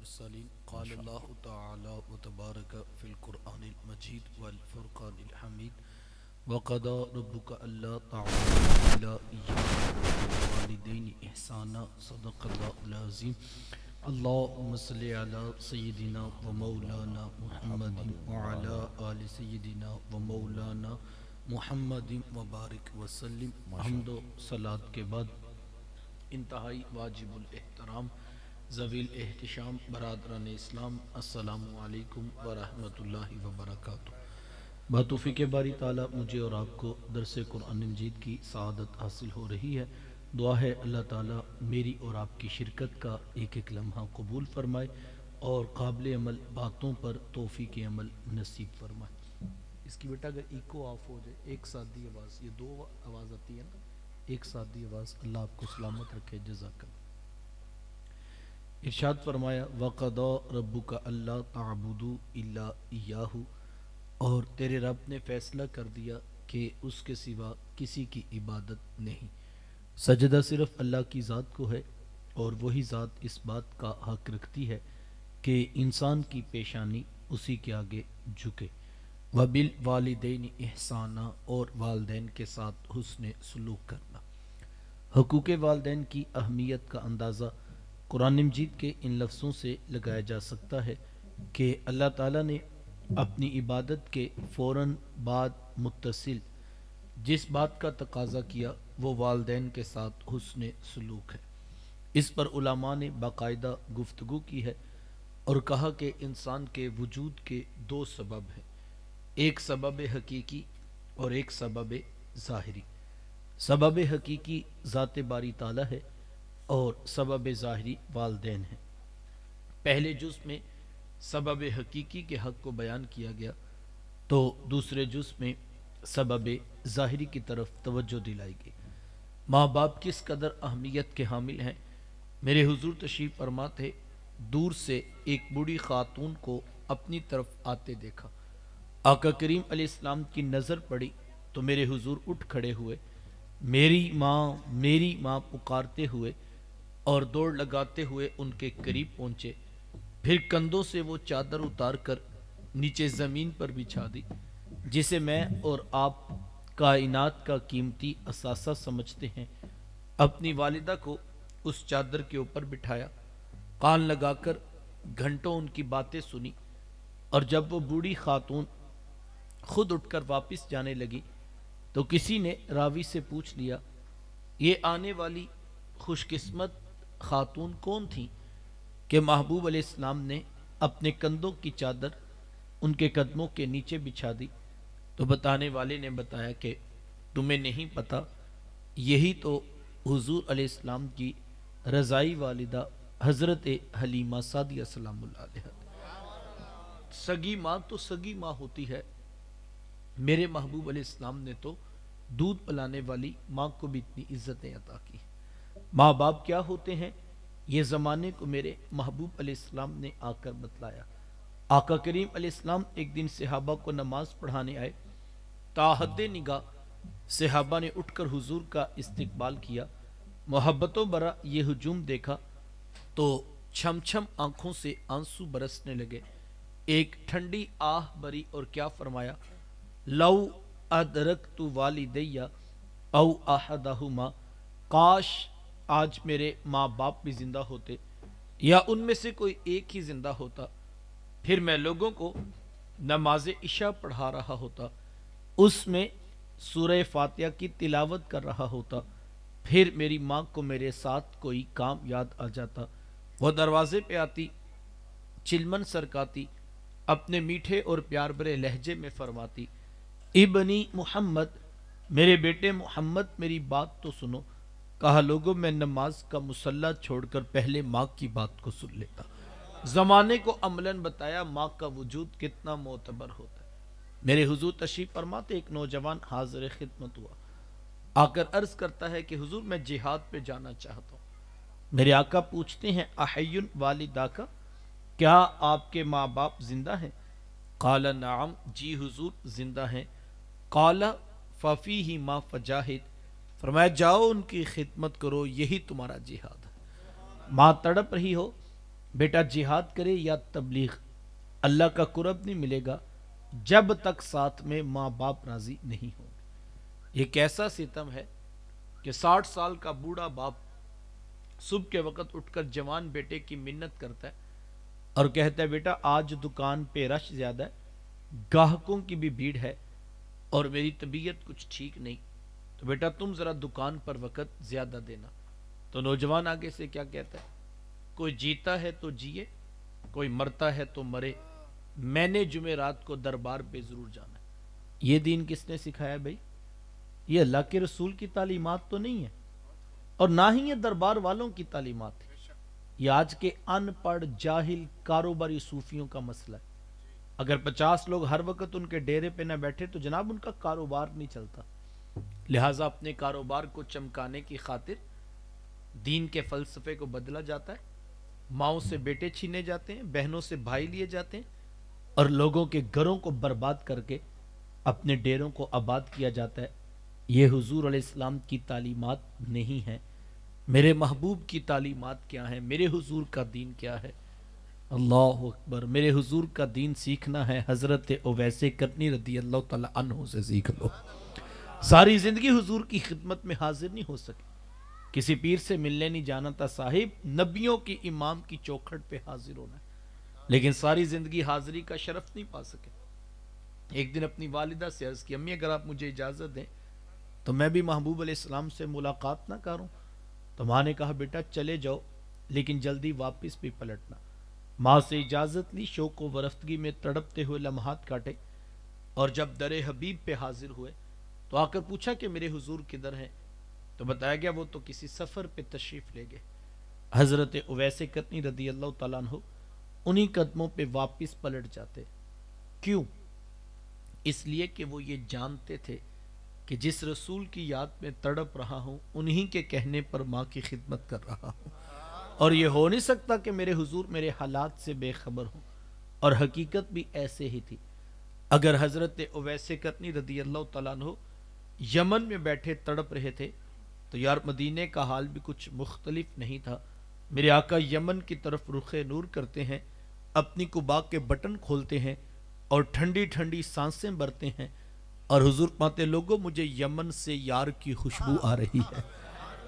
المرسلين ما قال شاء الله اللہ. تعالى وتبارك في القرآن المجيد والفرقان الحميد وقضى ربك ألا تعبدوا إلا إياه وبالوالدين إحسانا صدق الله العظيم. اللهم صل على سيدنا ومولانا محمد محمد وعلى وعلی آل سيدنا ومولانا محمد وبارک وسلم. ما شاء حمد و اللہ. صلات کے بعد انتہائی واجب الاحترام ذویل احتشام برادران اسلام، السلام علیکم ورحمۃ اللہ وبرکاتہ. بتوفیق باری تعالیٰ مجھے اور آپ کو درس قرآن مجید کی سعادت حاصل ہو رہی ہے. دعا ہے اللہ تعالیٰ میری اور آپ کی شرکت کا ایک ایک لمحہ قبول فرمائے اور قابل عمل باتوں پر توفیق عمل نصیب فرمائے. اس کی بیٹا اگر ایکو آف ہو جائے، ایک ساتھ دی آواز، یہ دو آواز آتی ہے نا، ایک ساتھ دی آواز. اللہ آپ کو سلامت رکھے. جزاک اللہ. ارشاد فرمایا وَقَضَى رَبُّكَ أَلَّا تَعْبُدُوا إِلَّا إِيَّاهُ، اور تیرے رب نے فیصلہ کر دیا کہ اس کے سوا کسی کی عبادت نہیں. سجدہ صرف اللہ کی ذات کو ہے اور وہی ذات اس بات کا حق رکھتی ہے کہ انسان کی پیشانی اسی کے آگے جھکے. وَبِالْوَالِدَيْنِ إِحْسَانًا، اور والدین کے ساتھ حسن سلوک کرنا. حقوق والدین کی اہمیت کا اندازہ قرآن مجید کے ان لفظوں سے لگایا جا سکتا ہے کہ اللہ تعالیٰ نے اپنی عبادت کے فوراً بعد متصل جس بات کا تقاضا کیا وہ والدین کے ساتھ حسن سلوک ہے. اس پر علماء نے باقاعدہ گفتگو کی ہے اور کہا کہ انسان کے وجود کے دو سبب ہیں، ایک سبب حقیقی اور ایک سبب ظاہری. سبب حقیقی ذات باری تعالیٰ ہے اور سبب ظاہری والدین ہیں. پہلے جز میں سبب حقیقی کے حق کو بیان کیا گیا تو دوسرے جز میں سبب ظاہری کی طرف توجہ دلائی گئی. ماں باپ کس قدر اہمیت کے حامل ہیں. میرے حضور تشریف فرما تھے، دور سے ایک بوڑھی خاتون کو اپنی طرف آتے دیکھا. آقا کریم علیہ السلام کی نظر پڑی تو میرے حضور اٹھ کھڑے ہوئے، میری ماں پکارتے ہوئے اور دوڑ لگاتے ہوئے ان کے قریب پہنچے. پھر کندھوں سے وہ چادر اتار کر نیچے زمین پر بچھا دی جسے میں اور آپ کائنات کا قیمتی اثاثہ سمجھتے ہیں. اپنی والدہ کو اس چادر کے اوپر بٹھایا، کان لگا کر گھنٹوں ان کی باتیں سنی، اور جب وہ بوڑھی خاتون خود اٹھ کر واپس جانے لگی تو کسی نے راوی سے پوچھ لیا یہ آنے والی خوش قسمت خاتون کون تھی کہ محبوب علیہ السلام نے اپنے کندھوں کی چادر ان کے قدموں کے نیچے بچھا دی. تو بتانے والے نے بتایا کہ تمہیں نہیں پتا، یہی تو حضور علیہ السلام کی رضائی والدہ حضرت حلیمہ سعدیہ سلام اللہ علیہ. سگی ماں تو سگی ماں ہوتی ہے، میرے محبوب علیہ السلام نے تو دودھ پلانے والی ماں کو بھی اتنی عزتیں عطا کی. ماں باپ کیا ہوتے ہیں یہ زمانے کو میرے محبوب علیہ السلام نے آ کر بتلایا. آقا کریم علیہ السلام ایک دن صحابہ کو نماز پڑھانے آئے. تاحد نگاہ صحابہ نے اٹھ کر حضور کا استقبال کیا. محبتوں برا یہ ہجوم دیکھا تو چھم چھم آنکھوں سے آنسو برسنے لگے. ایک ٹھنڈی آہ بری اور کیا فرمایا، لو ادرکت والدیہ او احدہما، کاش آج میرے ماں باپ بھی زندہ ہوتے یا ان میں سے کوئی ایک ہی زندہ ہوتا، پھر میں لوگوں کو نماز عشاء پڑھا رہا ہوتا، اس میں سورہ فاتحہ کی تلاوت کر رہا ہوتا، پھر میری ماں کو میرے ساتھ کوئی کام یاد آ جاتا، وہ دروازے پہ آتی، چلمن سرکاتی، اپنے میٹھے اور پیار بھرے لہجے میں فرماتی، ابنی محمد، میرے بیٹے محمد میری بات تو سنو. کہا لوگوں میں نماز کا مصلی چھوڑ کر پہلے ماں کی بات کو سن لیتا. زمانے کو عملاً بتایا ماں کا وجود کتنا معتبر ہوتا ہے. میرے حضور تشریف فرماتے ایک نوجوان حاضر خدمت ہوا، آ کر عرض کرتا ہے کہ حضور میں جہاد پہ جانا چاہتا ہوں. میرے آقا پوچھتے ہیں احی والدہ کا، کیا آپ کے ماں باپ زندہ ہیں؟ قال نعم، جی حضور زندہ ہیں. قال ففیہ ما فجاہد، فرمایا جاؤ ان کی خدمت کرو، یہی تمہارا جہاد ہے. ماں تڑپ رہی ہو، بیٹا جہاد کرے یا تبلیغ، اللہ کا قرب نہیں ملے گا جب تک ساتھ میں ماں باپ راضی نہیں ہوں گے۔ یہ کیسا ستم ہے کہ 60 سال کا بوڑھا باپ صبح کے وقت اٹھ کر جوان بیٹے کی منت کرتا ہے اور کہتا ہے بیٹا آج دکان پہ رش زیادہ ہے، گاہکوں کی بھی بھیڑ ہے اور میری طبیعت کچھ ٹھیک نہیں، تو بیٹا تم ذرا دکان پر وقت زیادہ دینا۔ تو نوجوان آگے سے کیا کہتا ہے، کوئی جیتا ہے تو جیے، کوئی مرتا ہے تو مرے، میں نے جمعرات کو دربار پہ ضرور جانا ہے۔ یہ دین کس نے سکھایا بھائی؟ یہ اللہ کے رسول کی تعلیمات تو نہیں ہے، اور نہ ہی یہ دربار والوں کی تعلیمات ہے۔ یہ آج کے ان پڑھ جاہل کاروباری صوفیوں کا مسئلہ ہے۔ اگر 50 لوگ ہر وقت ان کے ڈیرے پہ نہ بیٹھے تو جناب ان کا کاروبار نہیں چلتا۔ لہٰذا اپنے کاروبار کو چمکانے کی خاطر دین کے فلسفے کو بدلا جاتا ہے، ماؤں سے بیٹے چھینے جاتے ہیں، بہنوں سے بھائی لیے جاتے ہیں، اور لوگوں کے گھروں کو برباد کر کے اپنے ڈیروں کو آباد کیا جاتا ہے۔ یہ حضور علیہ السلام کی تعلیمات نہیں ہیں۔ میرے محبوب کی تعلیمات کیا ہیں؟ میرے حضور کا دین کیا ہے؟ اللہ اکبر! میرے حضور کا دین سیکھنا ہے حضرت اویس کرنی رضی اللہ تعالی عنہ سے سیکھ لو۔ ساری زندگی حضور کی خدمت میں حاضر نہیں ہو سکے، کسی پیر سے ملنے نہیں جانا تھا صاحب، نبیوں کی امام کی چوکھٹ پہ حاضر ہونا ہے، لیکن ساری زندگی حاضری کا شرف نہیں پا سکے۔ ایک دن اپنی والدہ سے عرض کی، امی اگر آپ مجھے اجازت دیں تو میں بھی محبوب علیہ السلام سے ملاقات نہ کروں؟ تو ماں نے کہا بیٹا چلے جاؤ لیکن جلدی واپس بھی پلٹنا۔ ماں سے اجازت لی، شوق و ورفتگی میں تڑپتے ہوئے لمحات کاٹے، اور جب در حبیب پہ حاضر ہوئے تو آ کر پوچھا کہ میرے حضور کدھر ہیں؟ تو بتایا گیا وہ تو کسی سفر پہ تشریف لے گئے۔ حضرت اویس کرنی رضی اللہ تعالیٰ عنہ انہی قدموں پہ واپس پلٹ جاتے۔ کیوں؟ اس لیے کہ وہ یہ جانتے تھے کہ جس رسول کی یاد میں تڑپ رہا ہوں انہی کے کہنے پر ماں کی خدمت کر رہا ہوں، اور یہ ہو نہیں سکتا کہ میرے حضور میرے حالات سے بے خبر ہوں، اور حقیقت بھی ایسے ہی تھی۔ اگر حضرت اویس کرنی رضی اللہ تعالیٰ عنہ یمن میں بیٹھے تڑپ رہے تھے تو یار مدینے کا حال بھی کچھ مختلف نہیں تھا۔ میرے آقا یمن کی طرف رخ نور کرتے ہیں، اپنی قبا کے بٹن کھولتے ہیں اور ٹھنڈی ٹھنڈی سانسیں بھرتے ہیں، اور حضور پاتے لوگوں مجھے یمن سے یار کی خوشبو آ رہی ہے۔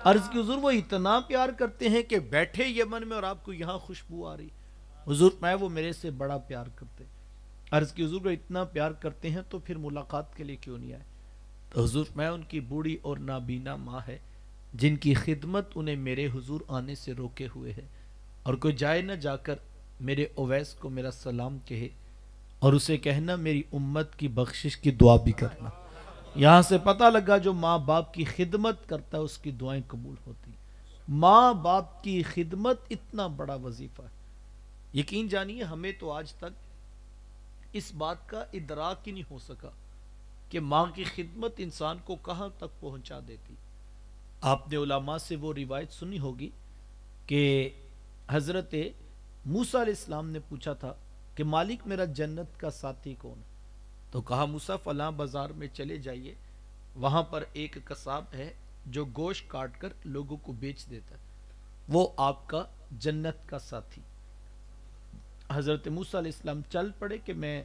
عرض کی حضور وہ اتنا پیار کرتے ہیں کہ بیٹھے یمن میں اور آپ کو یہاں خوشبو آ رہی؟ حضور میں وہ میرے سے بڑا پیار کرتے۔ عرض کی حضور وہ اتنا پیار کرتے ہیں تو پھر ملاقات کے لیے کیوں نہیں آئے؟ تو حضور میں ان کی بوڑھی اور نابینا ماں ہے جن کی خدمت انہیں میرے حضور آنے سے روکے ہوئے ہے، اور کوئی جائے نہ جا کر میرے اویس کو میرا سلام کہے اور اسے کہنا میری امت کی بخشش کی دعا بھی کرنا۔ یہاں سے پتہ لگا جو ماں باپ کی خدمت کرتا ہے اس کی دعائیں قبول ہوتی۔ ماں باپ کی خدمت اتنا بڑا وظیفہ ہے، یقین جانیے ہمیں تو آج تک اس بات کا ادراک ہی نہیں ہو سکا کہ ماں کی خدمت انسان کو کہاں تک پہنچا دیتی۔ آپ نے علماء سے وہ روایت سنی ہوگی کہ حضرت موسیٰ علیہ السلام نے پوچھا تھا کہ مالک میرا جنت کا ساتھی کون ہے؟ تو کہا موسیٰ فلاں بازار میں چلے جائیے، وہاں پر ایک قصاب ہے جو گوشت کاٹ کر لوگوں کو بیچ دیتا ہے، وہ آپ کا جنت کا ساتھی۔ حضرت موسیٰ علیہ السلام چل پڑے کہ میں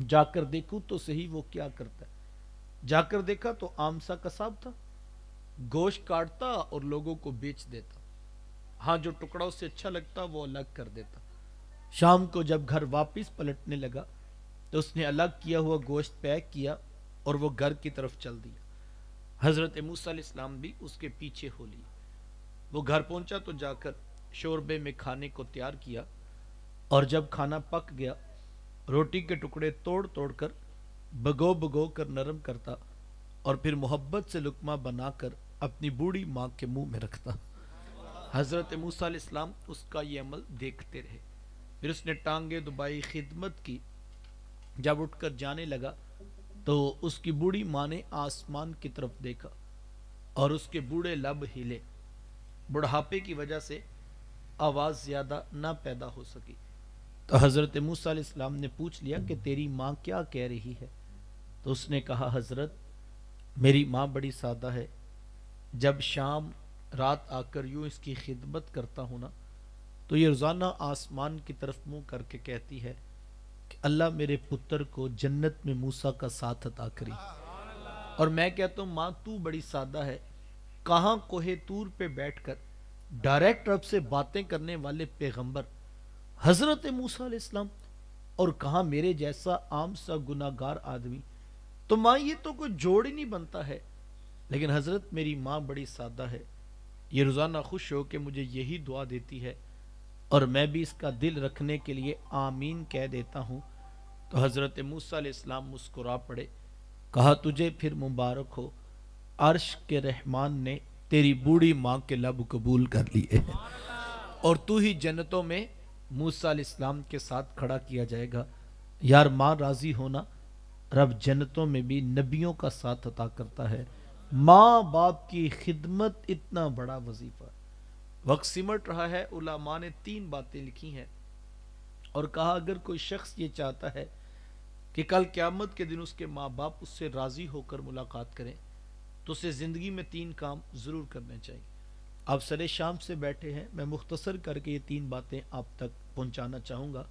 جا کر دیکھوں تو صحیح وہ کیا کرتا ہے۔ جا کر دیکھا تو عام سا قصاب تھا، گوشت کاٹتا اور لوگوں کو بیچ دیتا، ہاں جو ٹکڑا اسے اچھا لگتا وہ الگ کر دیتا۔ شام کو جب گھر واپس پلٹنے لگا تو اس نے الگ کیا ہوا گوشت پیک کیا اور وہ گھر کی طرف چل دیا۔ حضرت موسیٰ علیہ السلام بھی اس کے پیچھے ہو لیے۔ وہ گھر پہنچا تو جا کر شوربے میں کھانے کو تیار کیا، اور جب کھانا پک گیا روٹی کے ٹکڑے توڑ توڑ کر بگو بگو کر نرم کرتا، اور پھر محبت سے لقمہ بنا کر اپنی بوڑھی ماں کے منہ میں رکھتا۔ حضرت موسیٰ علیہ السلام اس کا یہ عمل دیکھتے رہے، پھر اس نے ٹانگیں دبائی، خدمت کی۔ جب اٹھ کر جانے لگا تو اس کی بوڑھی ماں نے آسمان کی طرف دیکھا اور اس کے بوڑھے لب ہلے، بڑھاپے کی وجہ سے آواز زیادہ نہ پیدا ہو سکی۔ تو حضرت موسیٰ علیہ السلام نے پوچھ لیا کہ تیری ماں کیا کہہ رہی ہے؟ تو اس نے کہا حضرت میری ماں بڑی سادہ ہے، جب شام رات آ کر یوں اس کی خدمت کرتا ہوں نا تو یہ روزانہ آسمان کی طرف منہ کر کے کہتی ہے کہ اللہ میرے پتر کو جنت میں موسیٰ کا ساتھ عطا کری. اور میں کہتا ہوں ماں تو بڑی سادہ ہے، کہاں کوہ طور پہ بیٹھ کر ڈائریکٹ رب سے باتیں کرنے والے پیغمبر حضرت موسیٰ علیہ السلام، اور کہاں میرے جیسا عام سا گناہگار آدمی. تو ماں یہ تو کوئی جوڑ ہی نہیں بنتا ہے. لیکن حضرت میری ماں بڑی سادہ ہے، یہ روزانہ خوش ہو کہ مجھے یہی دعا دیتی ہے، اور میں بھی اس کا دل رکھنے کے لیے آمین کہہ دیتا ہوں. تو حضرت موسیٰ علیہ السلام مسکرا پڑے، کہا تجھے پھر مبارک ہو، عرش کے رحمان نے تیری بوڑھی ماں کے لب قبول کر لیے ہیں، اور تو ہی جنتوں میں موسیٰ علیہ السلام کے ساتھ کھڑا کیا جائے گا. یار ماں راضی ہونا، رب جنتوں میں بھی نبیوں کا ساتھ عطا کرتا ہے. ماں باپ کی خدمت اتنا بڑا وظیفہ. وقت سمٹ رہا ہے، علماء نے 3 باتیں لکھی ہیں اور کہا اگر کوئی شخص یہ چاہتا ہے کہ کل قیامت کے دن اس کے ماں باپ اس سے راضی ہو کر ملاقات کریں تو اسے زندگی میں 3 کام ضرور کرنے چاہیے. آپ سر شام سے بیٹھے ہیں، میں مختصر کر کے یہ 3 باتیں آپ تک پہنچانا چاہوں گا،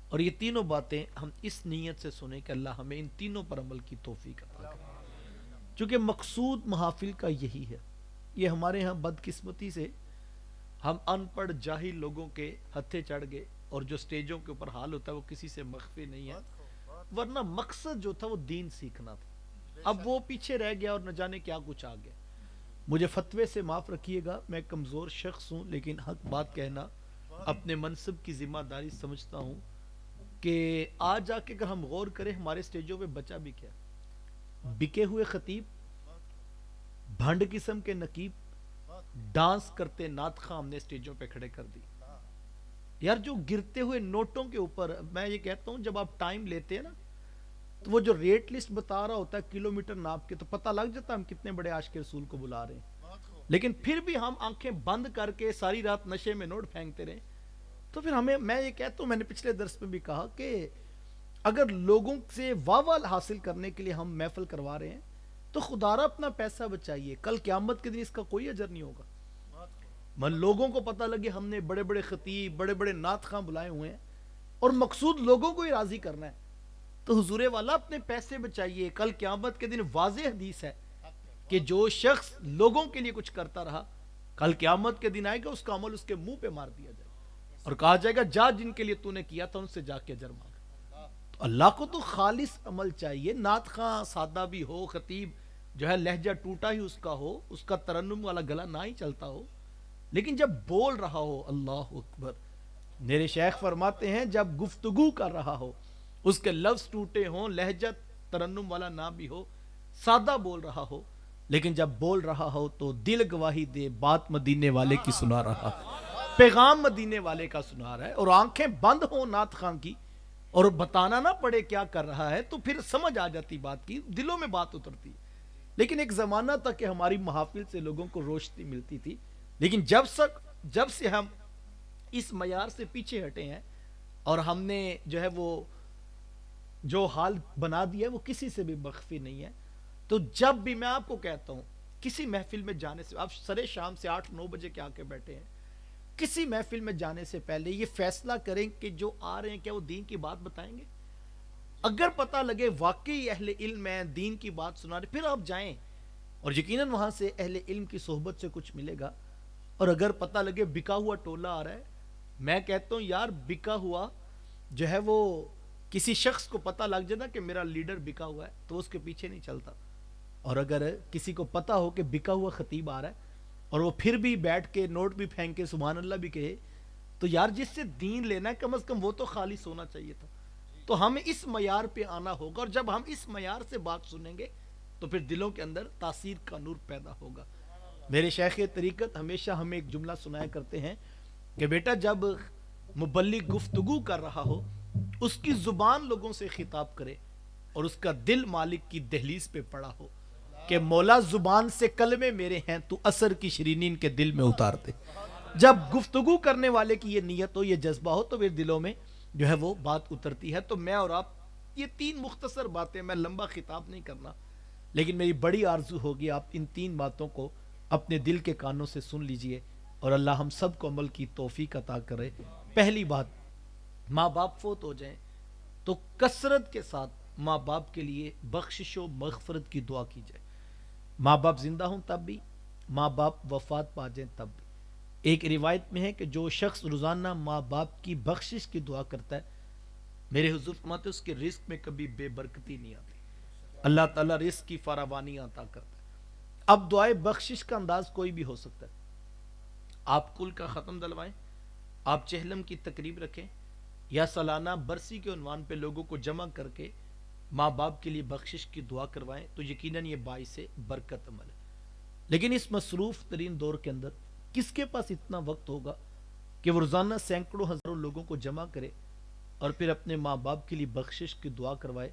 اور یہ تینوں باتیں ہم اس نیت سے سنیں کہ اللہ ہمیں ان تینوں پر عمل کی توفیق عطا کرے. چونکہ مقصود محافل کا یہی ہے. یہ ہمارے ہاں بدقسمتی سے ہم ان پڑھ جاہل لوگوں کے ہتھے چڑھ گئے، اور جو سٹیجوں کے اوپر حال ہوتا ہے وہ کسی سے مخفی نہیں ہے، ورنہ مقصد جو تھا وہ دین سیکھنا تھا. اب وہ پیچھے رہ گیا اور نہ جانے کیا کچھ آ گیا. مجھے فتوے سے معاف رکھیے گا، میں کمزور شخص ہوں، لیکن حق بات کہنا اپنے منصب کی ذمہ داری سمجھتا ہوں کہ آج جا کے اگر ہم غور کریں ہمارے سٹیجوں پہ بچا بھی کیا، بکے ہوئے خطیب، بھنڈ قسم کے نقیب، ڈانس کرتے نعت خواں ہم نے سٹیجوں پہ کھڑے کر دی. یار جو گرتے ہوئے نوٹوں کے اوپر میں یہ کہتا ہوں جب آپ ٹائم لیتے ہیں نا تو وہ جو ریٹ لسٹ بتا رہا ہوتا ہے کلومیٹر ناپ کے، تو پتہ لگ جاتا ہے ہم کتنے بڑے عاشق رسول کو بلا رہے ہیں. لیکن پھر بھی ہم آنکھیں بند کر کے ساری رات نشے میں نوٹ پھینکتے رہے. تو پھر ہمیں، میں یہ کہتا ہوں، میں نے پچھلے درس میں بھی کہا کہ اگر لوگوں سے واہ حاصل کرنے کے لیے ہم محفل کروا رہے ہیں تو خدا را اپنا پیسہ بچائیے، کل قیامت کے دن اس کا کوئی اجر نہیں ہوگا. من لوگوں کو پتہ لگے ہم نے بڑے بڑے خطیب، بڑے بڑے نعت خواں بلائے ہوئے ہیں اور مقصود لوگوں کو ہی راضی کرنا ہے، تو حضور والا اپنے پیسے بچائیے. کل قیامت کے دن واضح حدیث ہے کہ جو شخص لوگوں کے لیے کچھ کرتا رہا کل قیامت کے دن آئے گا اس کا عمل اس کے منہ پہ مار دیا جائے اور کہا جائے گا جا جن کے لیے تو نے کیا تھا ان سے جا کے اجر مانگ. تو اللہ کو تو خالص عمل چاہیے. نعت خواں سادہ بھی ہو، خطیب جو ہے لہجہ ٹوٹا ہی اس کا ہو، اس کا ترنم والا گلا نہ ہی چلتا ہو، لیکن جب بول رہا ہو اللہ اکبر. میرے شیخ فرماتے ہیں جب گفتگو کر رہا ہو، اس کے لفظ ٹوٹے ہوں، لہجہ ترنم والا نہ بھی ہو، سادہ بول رہا ہو، لیکن جب بول رہا ہو تو دل گواہی دے بات مدینے والے کی سنا رہا، پیغام مدینے والے کا سنا رہا ہے، اور آنکھیں بند ہوں نعت خواں کی اور بتانا نہ پڑے کیا کر رہا ہے، تو پھر سمجھ آ جاتی بات کی، دلوں میں بات اترتی. لیکن ایک زمانہ تک کہ ہماری محافل سے لوگوں کو روشنی ملتی تھی، لیکن جب سے ہم اس معیار سے پیچھے ہٹے ہیں اور ہم نے جو ہے وہ جو حال بنا دیا ہے وہ کسی سے بھی مخفی نہیں ہے. تو جب بھی میں آپ کو کہتا ہوں کسی محفل میں جانے سے، آپ سرے شام سے 8-9 بجے کے آ کے بیٹھے ہیں، کسی محفل میں جانے سے پہلے یہ فیصلہ کریں کہ جو آ رہے ہیں کیا وہ دین کی بات بتائیں گے. اگر پتہ لگے واقعی اہل علم ہیں، دین کی بات سنا رہے، پھر آپ جائیں اور یقیناً وہاں سے اہل علم کی صحبت سے کچھ ملے گا. اور اگر پتہ لگے بکا ہوا ٹولہ آ رہا ہے، میں کہتا ہوں یار بکا ہوا جو ہے وہ کسی شخص کو پتہ لگ جائے نا کہ میرا لیڈر بکا ہوا ہے تو اس کے پیچھے نہیں چلتا. اور اگر کسی کو پتہ ہو کہ بکا ہوا خطیب آ رہا ہے اور وہ پھر بھی بیٹھ کے نوٹ بھی پھینک کے سبحان اللہ بھی کہے، تو یار جس سے دین لینا ہے کم از کم وہ تو خالص ہونا چاہیے تھا. تو ہمیں اس معیار پہ آنا ہوگا، اور جب ہم اس معیار سے بات سنیں گے تو پھر دلوں کے اندر تاثیر کا نور پیدا ہوگا. میرے شیخ طریقت ہمیشہ ہمیں ایک جملہ سنایا کرتے ہیں کہ بیٹا جب مبلغ گفتگو کر رہا ہو اس کی زبان لوگوں سے خطاب کرے اور اس کا دل مالک کی دہلیز پہ پڑا ہو کہ مولا زبان سے کلمے میرے ہیں تو اثر کی شرینی ان کے دل میں اتار دے. جب گفتگو کرنے والے کی یہ نیت ہو، یہ جذبہ ہو، تو پھر دلوں میں جو ہے وہ بات اترتی ہے. تو میں اور آپ یہ 3 مختصر باتیں، میں لمبا خطاب نہیں کرنا، لیکن میری بڑی آرزو ہوگی آپ ان 3 باتوں کو اپنے دل کے کانوں سے سن لیجئے. اور اللہ ہم سب کو عمل کی توفیق عطا کرے۔ پہلی بات، ماں باپ فوت ہو جائیں تو کثرت کے ساتھ ماں باپ کے لیے بخشش و مغفرت کی دعا کی جائے۔ ماں باپ زندہ ہوں تب بھی، ماں باپ وفات پا جائیں تب بھی۔ ایک روایت میں ہے کہ جو شخص روزانہ ماں باپ کی بخشش کی دعا کرتا ہے، میرے حضور فرماتے ہیں اس کے رزق میں کبھی بے برکتی نہیں آتی، اللہ تعالیٰ رزق کی فراوانی عطا کرتا ہے۔ اب دعائے بخشش کا انداز کوئی بھی ہو سکتا ہے۔ آپ کل کا ختم دلوائیں، آپ چہلم کی تقریب رکھیں، یا سالانہ برسی کے عنوان پہ لوگوں کو جمع کر کے ماں باپ کے لیے بخشش کی دعا کروائیں، تو یقیناً یہ باعث برکت عمل ہے۔ لیکن اس مصروف ترین دور کے اندر کس کے پاس اتنا وقت ہوگا کہ وہ روزانہ سینکڑوں ہزاروں لوگوں کو جمع کرے اور پھر اپنے ماں باپ کے لیے بخشش کی دعا کروائے؟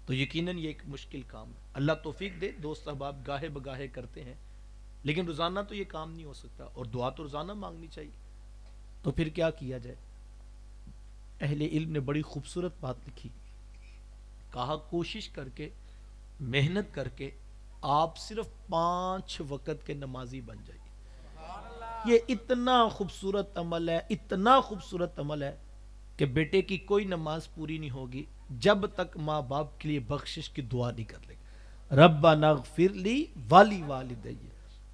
تو یقیناً یہ ایک مشکل کام ہے۔ اللہ توفیق دے، دوست احباب گاہے بگاہے کرتے ہیں، لیکن روزانہ تو یہ کام نہیں ہو سکتا، اور دعا تو روزانہ مانگنی چاہیے۔ تو پھر کیا کیا جائے؟ اہل علم نے بڑی خوبصورت بات لکھی، کہا کوشش کر کے، محنت کر کے آپ صرف 5 وقت کے نمازی بن جائیے۔ یہ اتنا خوبصورت عمل ہے، اتنا خوبصورت عمل ہے کہ بیٹے کی کوئی نماز پوری نہیں ہوگی جب تک ماں باپ کے لیے بخشش کی دعا نہیں کر لے گا۔ ربنا اغفر لی والی والدی،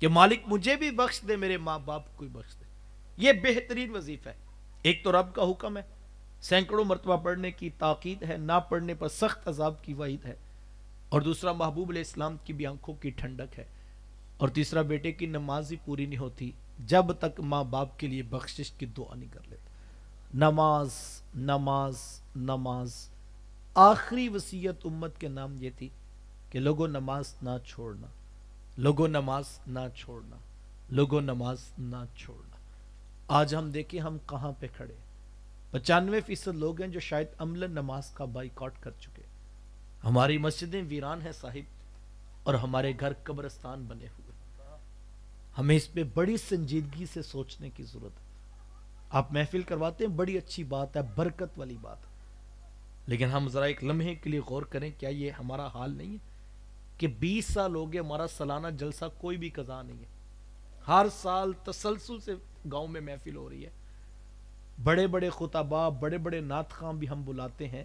کہ مالک مجھے بھی بخش دے، میرے ماں باپ کو بھی بخش دے۔ یہ بہترین وظیفہ ہے۔ ایک تو رب کا حکم ہے، سینکڑوں مرتبہ پڑھنے کی تاکید ہے، نہ پڑھنے پر سخت عذاب کی وعید ہے، اور دوسرا محبوب علیہ السلام کی بھی آنکھوں کی ٹھنڈک ہے، اور تیسرا بیٹے کی نماز ہی پوری نہیں ہوتی جب تک ماں باپ کے لیے بخشش کی دعا نہیں کر لیتا۔ نماز نماز نماز، آخری وصیت امت کے نام یہ تھی کہ لوگوں نماز نہ چھوڑنا، لوگوں نماز نہ چھوڑنا، لوگوں نماز نہ چھوڑنا۔ آج ہم دیکھیں ہم کہاں پہ کھڑے، 95% لوگ ہیں جو شاید عملاً نماز کا بائیکاٹ کر چکے۔ ہماری مسجدیں ویران ہیں صاحب، اور ہمارے گھر قبرستان بنے ہوئے۔ ہمیں اس پہ بڑی سنجیدگی سے سوچنے کی ضرورت ہے۔ آپ محفل کرواتے ہیں، بڑی اچھی بات ہے، برکت والی بات ہے، لیکن ہم ذرا ایک لمحے کے لیے غور کریں، کیا یہ ہمارا حال نہیں ہے کہ 20 سال ہو گئے ہمارا سالانہ جلسہ کوئی بھی قضا نہیں ہے؟ ہر سال تسلسل سے گاؤں میں محفل ہو رہی ہے، بڑے بڑے خطباء، بڑے بڑے نعت خواں بھی ہم بلاتے ہیں،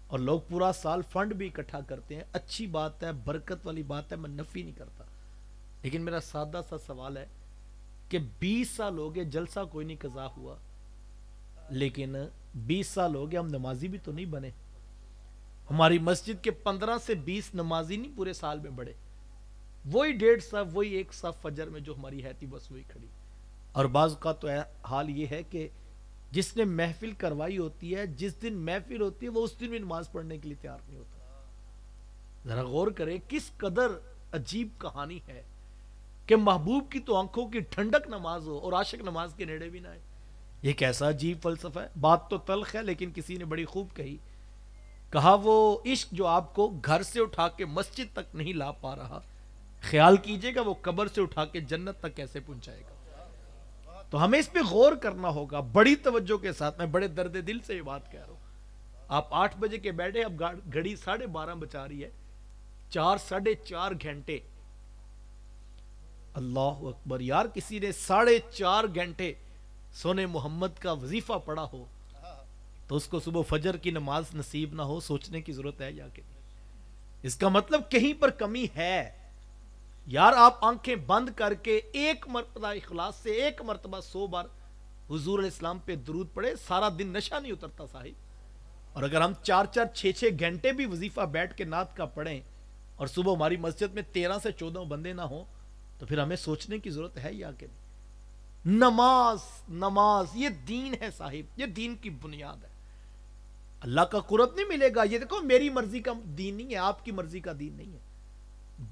اور لوگ پورا سال فنڈ بھی اکٹھا کرتے ہیں۔ اچھی بات ہے، برکت والی بات ہے، میں نفی نہیں کرتا، لیکن میرا سادہ سا سوال ہے کہ 20 سال ہو گئے جلسہ کوئی نہیں قضا ہوا، لیکن 20 سال ہو گئے ہم نمازی بھی تو نہیں بنے۔ ہماری مسجد کے 15 سے 20 نمازی نہیں پورے سال میں بڑے، وہی 1.5 صف، وہی 1 صف فجر میں جو ہماری ہے تھی بس وہی کھڑی۔ اور بعض کا تو حال یہ ہے کہ جس نے محفل کروائی ہوتی ہے، جس دن محفل ہوتی ہے، وہ اس دن بھی نماز پڑھنے کے لیے تیار نہیں ہوتا۔ ذرا غور کریں کس قدر عجیب کہانی ہے کہ محبوب کی تو آنکھوں کی ٹھنڈک نماز ہو اور عاشق نماز کے نیڑے بھی نہ آئے۔ یہ کیسا عجیب فلسفہ ہے۔ بات تو تلخ ہے، لیکن کسی نے بڑی خوب کہی، کہا وہ عشق جو آپ کو گھر سے اٹھا کے مسجد تک نہیں لا پا رہا، خیال کیجئے گا وہ قبر سے اٹھا کے جنت تک کیسے پہنچائے گا۔ تو ہمیں اس پہ غور کرنا ہوگا بڑی توجہ کے ساتھ۔ میں بڑے درد دل سے یہ بات کہہ رہا ہوں۔ آپ 8 بجے کے بیٹھے، اب گھڑی 12:30 بجا رہی ہے، 4-4.5 گھنٹے۔ اللہ اکبر، یار کسی نے 4.5 گھنٹے سونے محمد کا وظیفہ پڑھا ہو تو اس کو صبح فجر کی نماز نصیب نہ ہو، سوچنے کی ضرورت ہے یا کہ اس کا مطلب کہیں پر کمی ہے۔ یار آپ آنکھیں بند کر کے ایک مرتبہ اخلاص سے، ایک مرتبہ 100 بار حضور علیہ السلام پہ درود پڑھے، سارا دن نشہ نہیں اترتا صاحب۔ اور اگر ہم 4-6 گھنٹے بھی وظیفہ بیٹھ کے نعت کا پڑھیں اور صبح ہماری مسجد میں 13 سے 14 بندے نہ ہوں، تو پھر ہمیں سوچنے کی ضرورت ہے یا کہ نہیں۔ نماز نماز یہ دین ہے صاحب، یہ دین کی بنیاد ہے۔ اللہ کا قرب نہیں ملے گا، یہ دیکھو میری مرضی کا دین نہیں ہے، آپ کی مرضی کا دین نہیں ہے۔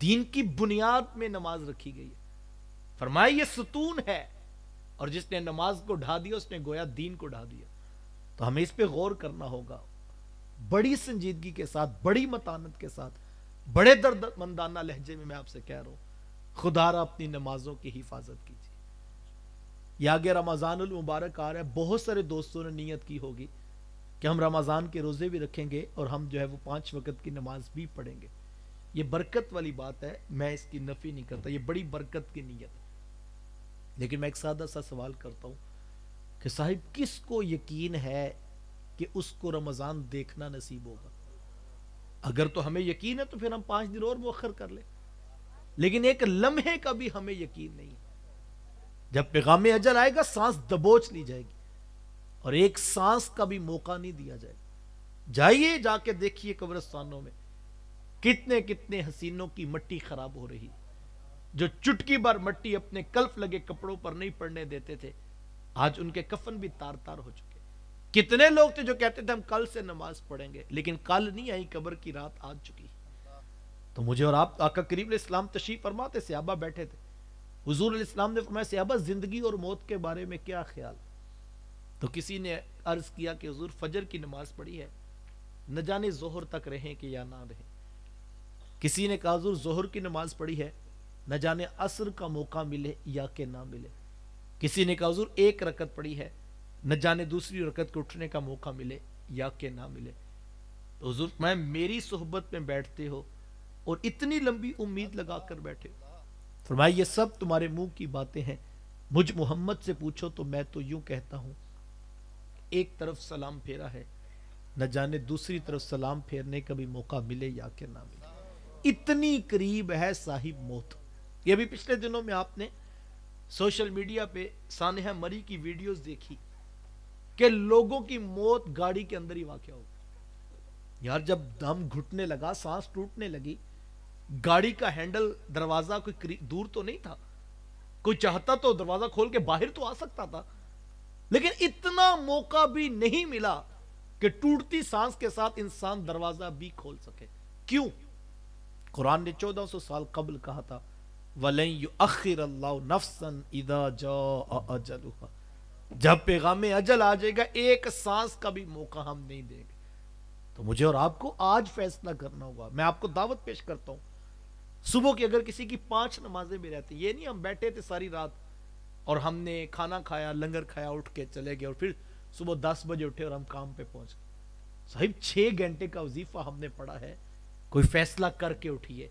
دین کی بنیاد میں نماز رکھی گئی ہے، فرمایا یہ ستون ہے، اور جس نے نماز کو ڈھا دیا اس نے گویا دین کو ڈھا دیا۔ تو ہمیں اس پہ غور کرنا ہوگا بڑی سنجیدگی کے ساتھ، بڑی متانت کے ساتھ، بڑے درد مندانہ لہجے میں آپ سے کہہ رہا ہوں، خدا را اپنی نمازوں کی حفاظت کیجیے۔ یہ آگے رمضان المبارک آ رہا ہے، بہت سارے دوستوں نے نیت کی ہوگی کہ ہم رمضان کے روزے بھی رکھیں گے اور ہم جو ہے وہ 5 وقت کی نماز بھی پڑھیں گے۔ یہ برکت والی بات ہے، میں اس کی نفی نہیں کرتا، یہ بڑی برکت کی نیت ہے۔ لیکن میں ایک سادہ سا سوال کرتا ہوں کہ صاحب کس کو یقین ہے کہ اس کو رمضان دیکھنا نصیب ہوگا؟ اگر تو ہمیں یقین ہے تو پھر ہم 5 دن اور مؤخر کر لیں، لیکن ایک لمحے کا بھی ہمیں یقین نہیں ہے۔ جب پیغام اجل آئے گا سانس دبوچ لی جائے گی اور ایک سانس کا بھی موقع نہیں دیا جائے گا۔ جائیے جا کے دیکھیے قبرستانوں میں کتنے کتنے حسینوں کی مٹی خراب ہو رہی، جو چٹکی بھر مٹی اپنے کلف لگے کپڑوں پر نہیں پڑنے دیتے تھے، آج ان کے کفن بھی تار تار ہو چکے۔ کتنے لوگ تھے جو کہتے تھے ہم کل سے نماز پڑھیں گے، لیکن کل نہیں آئی، قبر کی رات آ چکی۔ تو مجھے اور آپ، آقا کریم علیہ السلام تشریف فرما تھے، صحابہ بیٹھے تھے، حضور علیہ السلام نے فرمایا صحابہ زندگی اور موت کے بارے میں کیا خیال؟ تو کسی نے عرض کیا کہ حضور فجر کی نماز پڑھی ہے، نہ جانے ظہر تک رہیں کہ یا نہ رہیں۔ کسی نے کہا حضور ظہر کی نماز پڑھی ہے، نہ جانے عصر کا موقع ملے یا کہ نہ ملے۔ کسی نے کہا حضور ایک رکعت پڑھی ہے، نہ جانے دوسری رکعت کو اٹھنے کا موقع ملے یا کہ نہ ملے۔ تو حضور میں میری صحبت میں بیٹھتے ہو اور اتنی لمبی امید لگا کر بیٹھے ہو، فرمایا یہ سب تمہارے منہ کی باتیں ہیں، مجھ محمد سے پوچھو تو میں تو یوں کہتا ہوں ایک طرف سلام پھیرا ہے، نہ جانے دوسری طرف سلام پھیرنے کا بھی موقع ملے یا کہ نہ ملے۔ اتنی قریب ہے صاحب موت۔ یہ بھی پچھلے دنوں میں آپ نے سوشل میڈیا پہ سانحہ مری کی ویڈیوز دیکھی کہ لوگوں کی موت گاڑی کے اندر ہی واقع ہو گئی۔ یار جب دم گھٹنے لگا، سانس ٹوٹنے لگی، گاڑی کا ہینڈل دروازہ کوئی دور تو نہیں تھا، کوئی چاہتا تو دروازہ کھول کے باہر تو آ سکتا تھا، لیکن اتنا موقع بھی نہیں ملا کہ ٹوٹتی سانس کے ساتھ انسان دروازہ بھی کھول سکے۔ کیوں؟ قرآن نے 1400 سال قبل کہا تھا وَلَن يُؤَخِّرَ اللَّهُ نَفْسًا إِذَا جَاءَ أَجَلُهَا، جب پیغام اجل آ جائے گا ایک سانس کا بھی موقع ہم نہیں دیں گے۔ تو مجھے اور آپ کو آج فیصلہ کرنا ہوگا۔ میں آپ کو دعوت پیش کرتا ہوں، صبح کی اگر کسی کی 5 نمازیں بھی رہتی، یہ نہیں ہم بیٹھے تھے ساری رات اور ہم نے کھانا کھایا، لنگر کھایا، اٹھ کے چلے گئے اور پھر صبح 10 بجے اٹھے اور ہم کام پہ پہنچ گئے۔ صاحب 6 گھنٹے کا وظیفہ ہم نے پڑھا ہے، کوئی فیصلہ کر کے اٹھیے۔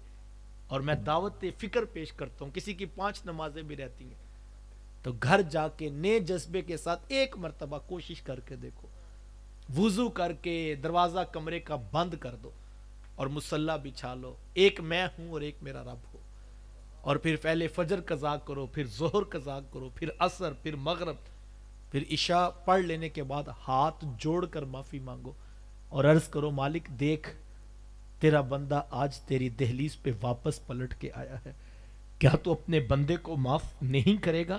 اور میں دعوت فکر پیش کرتا ہوں، کسی کی 5 نمازیں بھی رہتی ہیں تو گھر جا کے نئے جذبے کے ساتھ ایک مرتبہ کوشش کر کے دیکھو، وضو کر کے دروازہ کمرے کا بند کر دو اور مصلی بچھا لو، ایک میں ہوں اور ایک میرا رب ہو، اور پھر پہلے فجر قضا کرو، پھر ظہر قضا کرو، پھر عصر، پھر مغرب، پھر عشاء پڑھ لینے کے بعد ہاتھ جوڑ کر معافی مانگو اور عرض کرو مالک دیکھ تیرا بندہ آج تیری دہلیز پہ واپس پلٹ کے آیا ہے، کیا تو اپنے بندے کو معاف نہیں کرے گا؟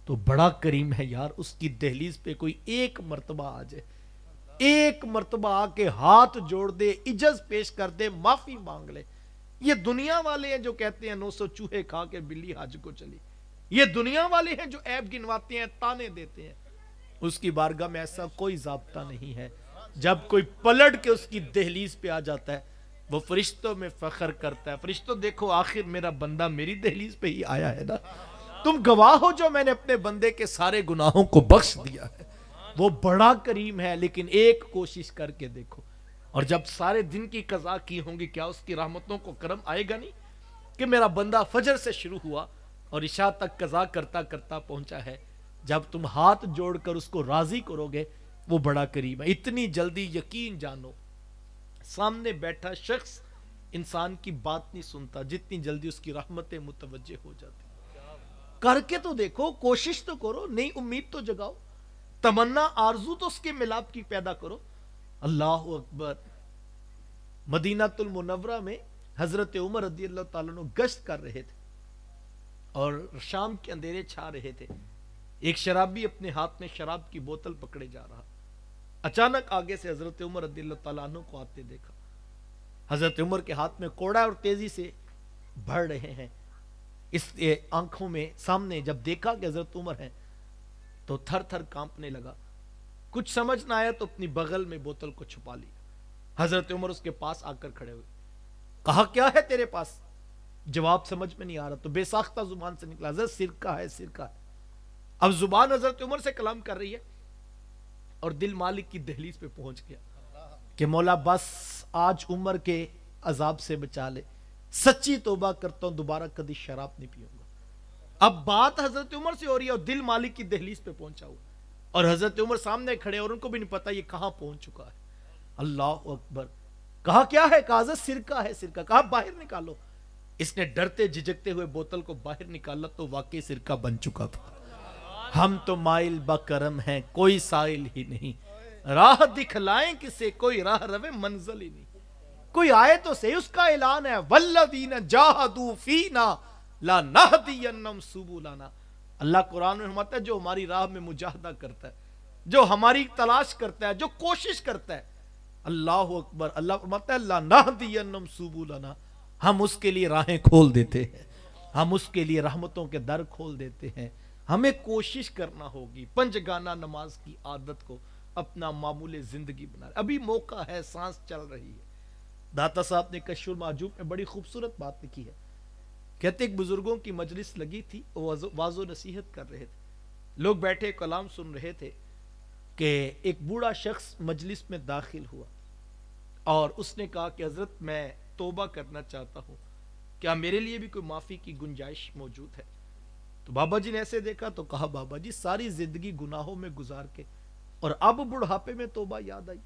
تو بڑا کریم ہے یار، اس کی دہلیز پہ کوئی ایک مرتبہ آ جائے، ایک مرتبہ آ کے ہاتھ جوڑ دے، عجز پیش کر دے، معافی مانگ لے۔ یہ دنیا والے ہیں جو کہتے ہیں 900 چوہے کھا کے بلی حج کو چلی، یہ دنیا والے ہیں جو عیب گنواتے ہیں، تانے دیتے ہیں۔ اس کی بارگاہ میں ایسا کوئی ضابطہ نہیں ہے، جب کوئی پلٹ کے اس کی دہلیز پہ آ جاتا ہے وہ فرشتوں میں فخر کرتا ہے، فرشتوں دیکھو آخر میرا بندہ میری دہلیز پہ ہی آیا ہے نا، تم گواہ ہو جو میں نے اپنے بندے کے سارے گناہوں کو بخش دیا ہے۔ وہ بڑا کریم ہے، لیکن ایک کوشش کر کے دیکھو، اور جب سارے دن کی قضا کی ہوں گی کیا اس کی رحمتوں کو کرم آئے گا نہیں کہ میرا بندہ فجر سے شروع ہوا اور عشاء تک قضا کرتا کرتا پہنچا ہے؟ جب تم ہاتھ جوڑ کر اس کو راضی کرو گے وہ بڑا کریم ہے۔ اتنی جلدی یقین جانو، سامنے بیٹھا شخص انسان کی بات نہیں سنتا جتنی جلدی اس کی رحمتیں متوجہ ہو جاتی۔ کر کے تو دیکھو، کوشش تو کرو، نئی امید تو جگاؤ، تمنا آرزو تو اس کے ملاپ کی پیدا کرو۔ اللہ اکبر۔ مدینہ المنورہ میں حضرت عمر رضی اللہ تعالیٰ عنہ گشت کر رہے تھے اور شام کے اندھیرے چھا رہے تھے، ایک شرابی اپنے ہاتھ میں شراب کی بوتل پکڑے جا رہا، اچانک آگے سے حضرت عمر رضی اللہ تعالیٰ عنہ کو آتے دیکھا۔ حضرت عمر کے ہاتھ میں کوڑا اور تیزی سے بڑھ رہے ہیں، اس آنکھوں میں سامنے جب دیکھا کہ حضرت عمر ہیں تو تھر تھر کانپنے لگا، کچھ سمجھ نہ آیا تو اپنی بغل میں بوتل کو چھپا لیا۔ حضرت عمر اس کے پاس آ کر کھڑے ہوئے، کہا کیا ہے تیرے پاس؟ جواب سمجھ میں نہیں آ رہا تو بے ساختہ زبان سے نکلا حضرت سرکہ ہے، سرکہ ہے۔ اب زبان حضرت عمر سے کلام کر رہی ہے اور دل مالک کی دہلیز پہ پہنچ گیا کہ مولا بس آج عمر کے عذاب سے بچا لے، سچی توبہ کرتا ہوں دوبارہ کبھی شراب نہیں پیوں گا۔ اب بات حضرت عمر سے ہو رہی ہے اور دل مالک کی دہلیز پہ پہنچا ہوا، اور حضرت عمر سامنے کھڑے اور ان کو بھی نہیں پتا یہ کہاں پہنچ چکا ہے۔ اللہ اکبر! کہا کیا ہے؟ کہا حضرت سرکہ ہے، سرکہ۔ کہا باہر نکالو۔ اس نے ڈرتے جھجکتے ہوئے بوتل کو باہر نکالا تو واقعی سرکہ بن چکا تھا۔ ہم تو مائل بکرم ہیں، کوئی سائل ہی نہیں، راہ دکھلائیں کسے، کوئی راہ روے منزل ہی نہیں۔ کوئی آئے تو صحیح، اس کا اعلان ہے والذین جاہدوا فینا لنہدینہم سبلنا۔ اللہ قرآن میں فرماتا ہے جو ہماری راہ میں مجاہدہ کرتا ہے، جو ہماری تلاش کرتا ہے، جو کوشش کرتا ہے، اللہ اکبر، اللہ فرماتا ہے لنہدینہم سبلنا، ہم اس کے لیے راہیں کھول دیتے ہیں، ہم اس کے لیے رحمتوں کے در کھول دیتے ہیں۔ ہمیں کوشش کرنا ہوگی پنج گانہ نماز کی عادت کو اپنا معمول زندگی بنا۔ ابھی موقع ہے، سانس چل رہی ہے۔ داتا صاحب نے کشف المحجوب میں بڑی خوبصورت بات لکھی ہے، کہتے ایک بزرگوں کی مجلس لگی تھی، وہ واعظ و نصیحت کر رہے تھے، لوگ بیٹھے کلام سن رہے تھے کہ ایک بوڑھا شخص مجلس میں داخل ہوا اور اس نے کہا کہ حضرت میں توبہ کرنا چاہتا ہوں، کیا میرے لیے بھی کوئی معافی کی گنجائش موجود ہے؟ تو بابا جی نے ایسے دیکھا تو کہا بابا جی ساری زندگی گناہوں میں گزار کے اور اب بڑھاپے میں توبہ یاد آئی؟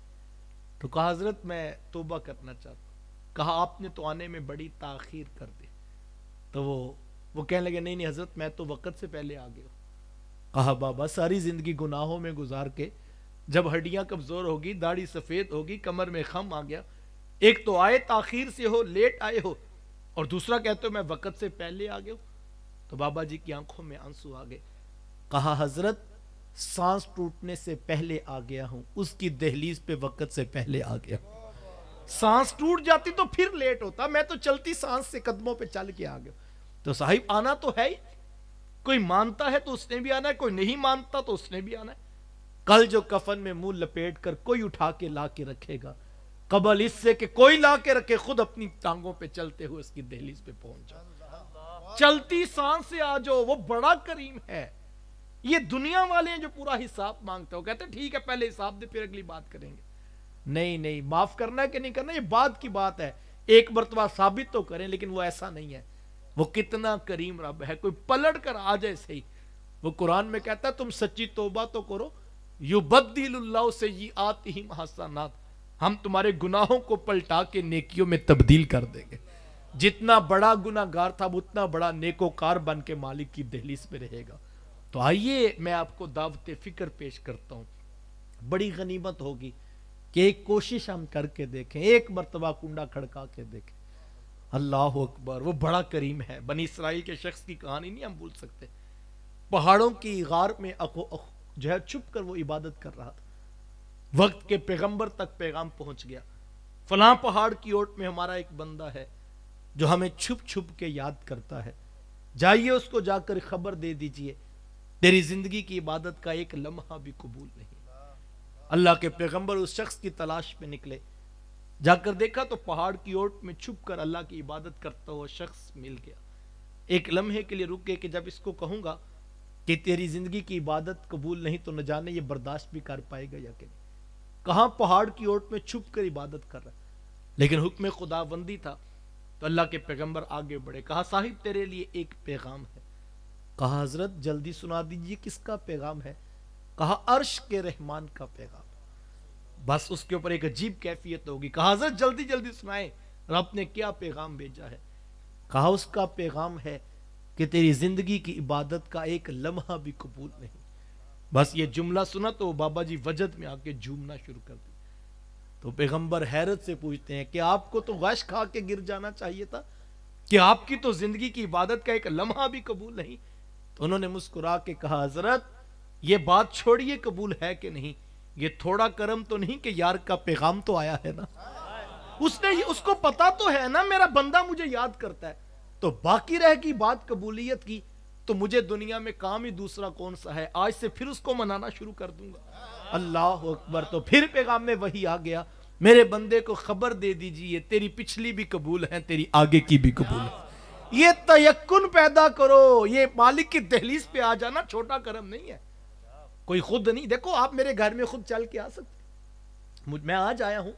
تو کہا حضرت میں توبہ کرنا چاہتا ہوں۔ کہا آپ نے تو آنے میں بڑی تاخیر کر دی۔ تو وہ کہنے لگے نہیں نہیں حضرت میں تو وقت سے پہلے آ گیا۔ کہا بابا ساری زندگی گناہوں میں گزار کے جب ہڈیاں کمزور ہوگی، داڑھی سفید ہوگی، کمر میں خم آ گیا، ایک تو آئے تاخیر سے ہو، لیٹ آئے ہو، اور دوسرا کہتے ہو میں وقت سے پہلے آ گیا ہوں۔ تو بابا جی کی آنکھوں میں آنسو آ گئے۔ کہا حضرت سانس ٹوٹنے سے پہلے آ گیا ہوں، اس کی دہلیز پہ وقت سے پہلے آ گیا ہوں۔ سانس ٹوٹ جاتی تو پھر لیٹ ہوتا، میں تو چلتی سانس سے قدموں پہ چل کے آ گیا۔ تو صاحب آنا تو ہے ہی، کوئی مانتا ہے تو اس نے بھی آنا ہے، کوئی نہیں مانتا تو اس نے بھی آنا ہے۔ کل جو کفن میں منہ لپیٹ کر کوئی اٹھا کے لا کے رکھے گا، قبل اس سے کہ کوئی لا کے رکھے، خود اپنی ٹانگوں پہ چلتے ہوئے اس کی دہلیز پہ پہنچ جائے۔ چلتی سانس سے آ جاؤ، وہ بڑا کریم ہے۔ یہ دنیا والے ہیں جو پورا حساب مانگتے ہو، کہتے ہیں ٹھیک ہے پہلے حساب دے پھر اگلی بات کریں گے۔ نہیں نہیں، معاف کرنا ہے کہ نہیں کرنا یہ بعد کی بات ہے، ایک مرتبہ ثابت تو کریں، لیکن وہ ایسا نہیں ہے۔ وہ کتنا کریم رب ہے، کوئی پلٹ کر آ جائے صحیح۔ وہ قرآن میں کہتا ہے تم سچی توبہ تو کرو، یبدل اللہ سیئاتہم حسنات، ہم تمہارے گناہوں کو پلٹا کے نیکیوں میں تبدیل کر دیں گے۔ جتنا بڑا گناہ گار تھا وہ اتنا بڑا نیکوکار بن کے مالک کی دہلیز میں رہے گا۔ تو آئیے میں آپ کو دعوت فکر پیش کرتا ہوں، بڑی غنیمت ہوگی کہ ایک کوشش ہم کر کے دیکھیں، ایک مرتبہ کنڈا کھڑکا کے دیکھیں۔ اللہ اکبر، وہ بڑا کریم ہے۔ بنی اسرائیل کے شخص کی کہانی نہیں ہم بھول سکتے، پہاڑوں کی غار میں جو ہے چھپ کر وہ عبادت کر رہا تھا، وقت کے پیغمبر تک پیغام پہنچ گیا، فلاں پہاڑ کی اوٹ میں ہمارا ایک بندہ ہے جو ہمیں چھپ چھپ کے یاد کرتا ہے، جائیے اس کو جا کر خبر دے دیجئے تیری زندگی کی عبادت کا ایک لمحہ بھی قبول نہیں۔ اللہ کے پیغمبر اس شخص کی تلاش میں نکلے، جا کر دیکھا تو پہاڑ کی اوٹ میں چھپ کر اللہ کی عبادت کرتا ہوا شخص مل گیا۔ ایک لمحے کے لیے رک گئے کہ جب اس کو کہوں گا کہ تیری زندگی کی عبادت قبول نہیں تو نہ جانے یہ برداشت بھی کر پائے گا یا کہ نہیں۔ کہاں پہاڑ کی اوٹ میں چھپ کر عبادت کر رہا، لیکن حکم خداوندی تھا تو اللہ کے پیغمبر آگے بڑھے، کہا صاحب تیرے لیے ایک پیغام ہے۔ کہا حضرت جلدی سنا دیجئے کس کا پیغام ہے؟ کہا عرش کے رحمان کا پیغام۔ بس اس کے اوپر ایک عجیب کیفیت ہوگی۔ کہا حضرت جلدی جلدی سنائیں رب نے کیا پیغام بھیجا ہے؟ کہا اس کا پیغام ہے کہ تیری زندگی کی عبادت کا ایک لمحہ بھی قبول نہیں۔ بس یہ جملہ سنا تو بابا جی وجد میں آ کے جھومنا شروع کر دی۔ تو پیغمبر حیرت سے پوچھتے ہیں کہ آپ کو تو غش کھا کے گر جانا چاہیے تھا کہ آپ کی تو زندگی کی عبادت کا ایک لمحہ بھی قبول نہیں۔ تو انہوں نے مسکرا کے کہا حضرت یہ بات چھوڑیے قبول ہے کہ نہیں، یہ تھوڑا کرم تو نہیں کہ یار کا پیغام تو آیا ہے نا، اس کو پتا تو ہے نا میرا بندہ مجھے یاد کرتا ہے، تو باقی رہ گی بات قبولیت کی تو مجھے دنیا میں کام ہی دوسرا کون سا ہے، آج سے پھر اس کو منانا شروع کر دوں گا۔ اللہ اکبر، تو پھر پیغام میں وہی آ گیا، میرے بندے کو خبر دے دیجئے تیری پچھلی بھی قبول ہے، تیری آگے کی بھی قبول ہے۔ یہ تیقن پیدا کرو، یہ مالک کی دہلیز پہ آ جانا چھوٹا کرم نہیں ہے، کوئی خود نہیں۔ دیکھو آپ میرے گھر میں خود چل کے آ سکتے، میں آج آیا ہوں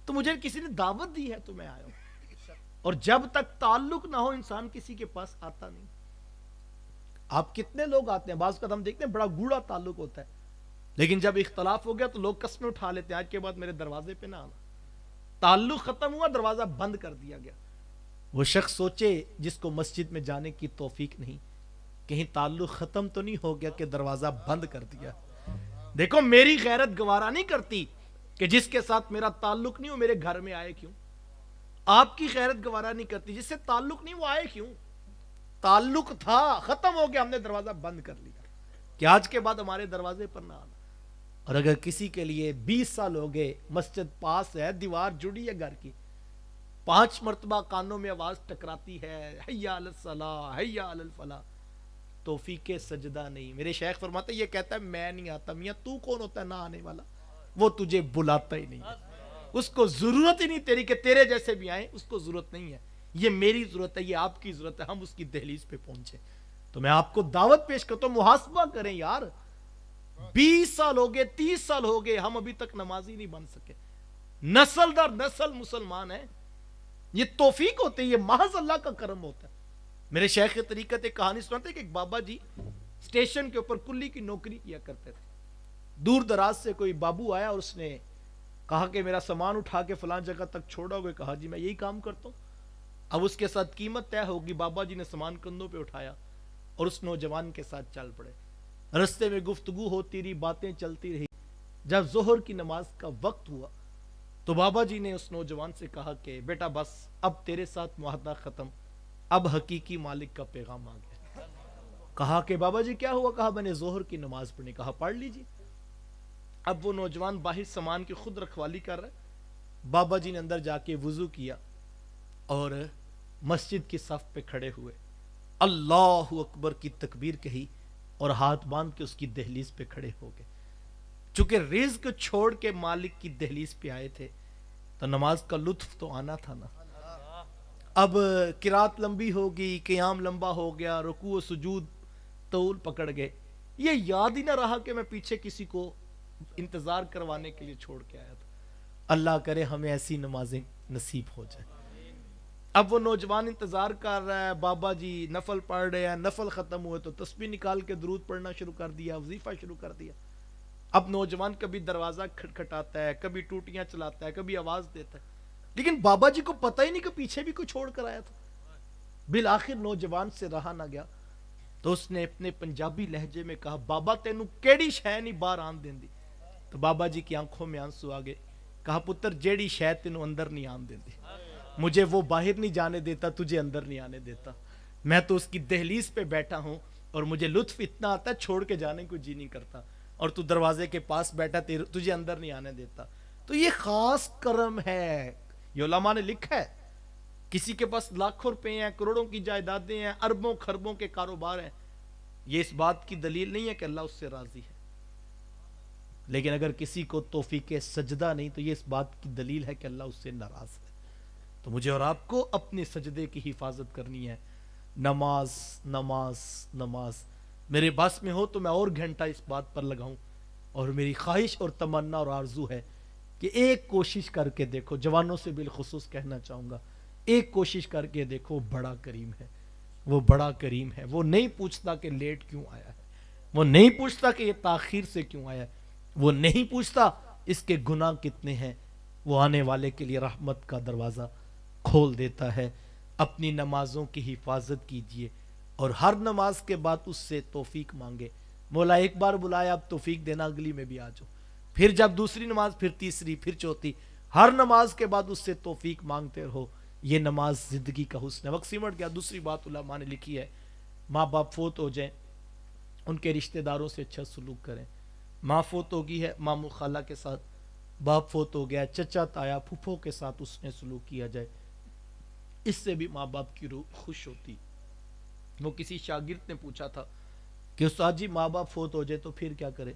تو مجھے کسی نے دعوت دی ہے تو میں آیا ہوں، اور جب تک تعلق نہ ہو انسان کسی کے پاس آتا نہیں۔ آپ کتنے لوگ آتے ہیں، بعض کا ہم دیکھتے ہیں بڑا گوڑا تعلق ہوتا ہے، لیکن جب اختلاف ہو گیا تو لوگ قسمیں اٹھا لیتے ہیں آج کے بعد میرے دروازے پہ نہ آنا. تعلق ختم ہوا، دروازہ بند کر دیا گیا. وہ شخص سوچے جس کو مسجد میں جانے کی توفیق نہیں، کہیں تعلق ختم تو نہیں ہو گیا کہ دروازہ بند کر دیا. دیکھو میری غیرت گوارا نہیں کرتی کہ جس کے ساتھ میرا تعلق نہیں ہو میرے گھر میں آئے کیوں. آپ کی غیرت گوارا نہیں کرتی جس سے تعلق نہیں وہ آئے کیوں. تعلق تھا، ختم ہو گیا، ہم نے دروازہ بند کر لیا کہ آج کے بعد ہمارے دروازے پر نہ آنا. اور اگر کسی کے لیے 20 سال ہو گئے، مسجد پاس ہے، دیوار جڑی ہے گھر کی، 5 مرتبہ کانوں میں آواز ٹکراتی ہے حی علی الصلاۃ حی علی الفلاح، توفیق سجدہ نہیں. میرے شیخ فرماتے یہ کہتا ہے میں نہیں آتا. میاں تو کون ہوتا ہے نہ آنے والا؟ وہ تجھے بلاتا ہی نہیں ہے، اس کو ضرورت ہی نہیں تیری کہ تیرے جیسے بھی آئیں، اس کو ضرورت نہیں ہے. یہ میری ضرورت ہے، یہ آپ کی ضرورت ہے، ہم اس کی دہلیز پہ پہنچے. تو میں آپ کو دعوت پیش کرتا ہوں، محاسبہ کریں یار. 20 سال ہو گئے، 30 سال ہو گئے، ہم ابھی تک نمازی نہیں بن سکے. نسل در نسل مسلمان ہیں. یہ توفیق ہوتے ہیں، یہ محض اللہ کا کرم ہوتا ہے. میرے شیخ طریقت ایک کہانی سناتے کہ ایک بابا جی اسٹیشن کے اوپر کلی کی نوکری کیا کرتے تھے. دور دراز سے کوئی بابو آیا اور اس نے کہا کہ میرا سامان اٹھا کے فلان جگہ تک چھوڑا ہوگا. کہا جی میں یہی کام کرتا ہوں. اب اس کے ساتھ قیمت طے ہوگی. بابا جی نے سامان کندھوں پہ اٹھایا اور اس نوجوان کے ساتھ چل پڑے. رستے میں گفتگو ہوتی رہی، باتیں چلتی رہی. جب ظہر کی نماز کا وقت ہوا تو بابا جی نے اس نوجوان سے کہا کہ بیٹا بس اب تیرے ساتھ معاہدہ ختم، اب حقیقی مالک کا پیغام آ گیا. کہا کہ بابا جی کیا ہوا؟ کہا میں نے ظہر کی نماز پڑھنی. کہا پڑھ لیجیے. اب وہ نوجوان باہر سامان کی خود رکھوالی کر رہا ہے. بابا جی نے اندر جا کے وضو کیا اور مسجد کی صف پہ کھڑے ہوئے، اللہ اکبر کی تکبیر کہی اور ہاتھ باندھ کے اس کی دہلیز پہ کھڑے ہو گئے. چونکہ رزق چھوڑ کے مالک کی دہلیز پہ آئے تھے تو نماز کا لطف تو آنا تھا نا. اب قرات لمبی ہوگی، قیام لمبا ہو گیا، رکوع و سجود طول پکڑ گئے. یہ یاد ہی نہ رہا کہ میں پیچھے کسی کو انتظار کروانے کے لیے چھوڑ کے آیا تھا. اللہ کرے ہمیں ایسی نمازیں نصیب ہو جائیں. اب وہ نوجوان انتظار کر رہا ہے، بابا جی نفل پڑھ رہے ہیں، نفل ختم ہوئے تو تسبیح نکال کے درود پڑھنا شروع کر دیا، وظیفہ شروع کر دیا. اب نوجوان کبھی دروازہ کھٹکھٹاتا ہے، کبھی ٹوٹیاں چلاتا ہے، کبھی آواز دیتا ہے، لیکن بابا جی کو پتہ ہی نہیں کہ پیچھے بھی کوئی چھوڑ کر آیا تھا. بالآخر نوجوان سے رہا نہ گیا تو اس نے اپنے پنجابی لہجے میں کہا بابا تینوں کیڑی شے نہیں باہر آن دیندی. تو بابا جی کی آنکھوں میں آنسو آ گئے. کہا پتر جیڑی شے تینوں اندر نہیں آن دیندی، مجھے وہ باہر نہیں جانے دیتا، تجھے اندر نہیں آنے دیتا. میں تو اس کی دہلیز پہ بیٹھا ہوں اور مجھے لطف اتنا آتا ہے چھوڑ کے جانے کو جی نہیں کرتا، اور تو دروازے کے پاس بیٹھا تجھے اندر نہیں آنے دیتا. تو یہ خاص کرم ہے. یہ علماء نے لکھا ہے کسی کے پاس لاکھوں روپے ہیں، کروڑوں کی جائیدادیں ہیں، اربوں خربوں کے کاروبار ہیں، یہ اس بات کی دلیل نہیں ہے کہ اللہ اس سے راضی ہے. لیکن اگر کسی کو توفیق سجدہ نہیں تو یہ اس بات کی دلیل ہے کہ اللہ اس سے ناراض ہے. تو مجھے اور آپ کو اپنے سجدے کی حفاظت کرنی ہے. نماز نماز نماز. میرے بس میں ہو تو میں اور گھنٹہ اس بات پر لگاؤں، اور میری خواہش اور تمنا اور آرزو ہے کہ ایک کوشش کر کے دیکھو. جوانوں سے بالخصوص کہنا چاہوں گا، ایک کوشش کر کے دیکھو. بڑا کریم ہے، وہ بڑا کریم ہے. وہ نہیں پوچھتا کہ لیٹ کیوں آیا ہے، وہ نہیں پوچھتا کہ یہ تاخیر سے کیوں آیا ہے، وہ نہیں پوچھتا اس کے گناہ کتنے ہیں. وہ آنے والے کے لیے رحمت کا دروازہ کھول دیتا ہے. اپنی نمازوں کی حفاظت کیجئے اور ہر نماز کے بعد اس سے توفیق مانگے. مولا ایک بار بلایا، اب توفیق دینا اگلی میں بھی آ جاؤ. پھر جب دوسری نماز، پھر تیسری، پھر چوتھی، ہر نماز کے بعد اس سے توفیق مانگتے رہو. یہ نماز زندگی کا حسن ہے. وقت سمٹ گیا. دوسری بات علماء نے لکھی ہے، ماں باپ فوت ہو جائیں ان کے رشتہ داروں سے اچھا سلوک کریں. ماں فوت ہو گئی ہے، ماموں خالہ کے ساتھ، باپ فوت ہو گیا، چچا تایا پھپھو کے ساتھ اس نے سلوک کیا جائے. اس سے بھی ماں باپ کی روح خوش ہوتی. وہ کسی شاگرد نے پوچھا تھا کہ استاد جی ماں باپ فوت ہو جائے تو پھر کیا کرے؟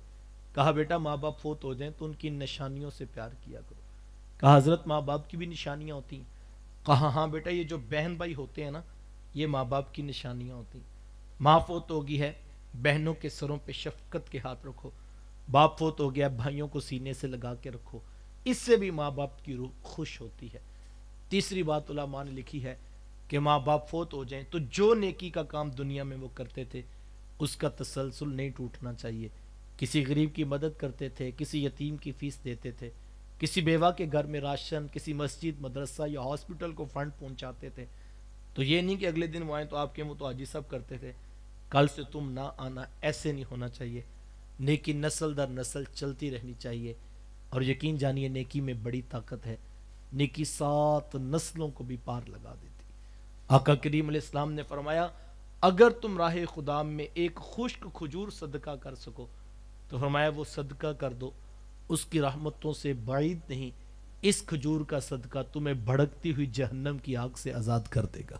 کہا بیٹا ماں باپ فوت ہو جائیں تو ان کی نشانیوں سے پیار کیا کرو. کہا حضرت ماں باپ کی بھی نشانیاں ہوتی ہیں؟ کہا ہاں بیٹا، یہ جو بہن بھائی ہوتے ہیں نا، یہ ماں باپ کی نشانیاں ہوتی ہیں. ماں فوت ہو گئی ہے، بہنوں کے سروں پہ شفقت کے ہاتھ رکھو. باپ فوت ہو گیا، بھائیوں کو سینے سے لگا کے رکھو. اس سے بھی ماں باپ کی روح خوش ہوتی ہے. تیسری بات علماء نے لکھی ہے کہ ماں باپ فوت ہو جائیں تو جو نیکی کا کام دنیا میں وہ کرتے تھے اس کا تسلسل نہیں ٹوٹنا چاہیے. کسی غریب کی مدد کرتے تھے، کسی یتیم کی فیس دیتے تھے، کسی بیوہ کے گھر میں راشن، کسی مسجد، مدرسہ یا ہاسپٹل کو فنڈ پہنچاتے تھے. تو یہ نہیں کہ اگلے دن وہ آئیں تو آپ کے منہ تو حاجی سب کرتے تھے، کل سے تم نہ آنا. ایسے نہیں ہونا چاہیے. نیکی نسل در نسل چلتی رہنی چاہیے. اور یقین جانیے نیکی میں بڑی طاقت ہے. نیکی 7 نسلوں کو بھی پار لگا دیتی. آقا کریم علیہ السلام نے فرمایا اگر تم راہ خدا میں ایک خشک کھجور صدقہ کر سکو تو فرمایا وہ صدقہ کر دو، اس کی رحمتوں سے بعید نہیں اس کھجور کا صدقہ تمہیں بھڑکتی ہوئی جہنم کی آگ سے آزاد کر دے گا.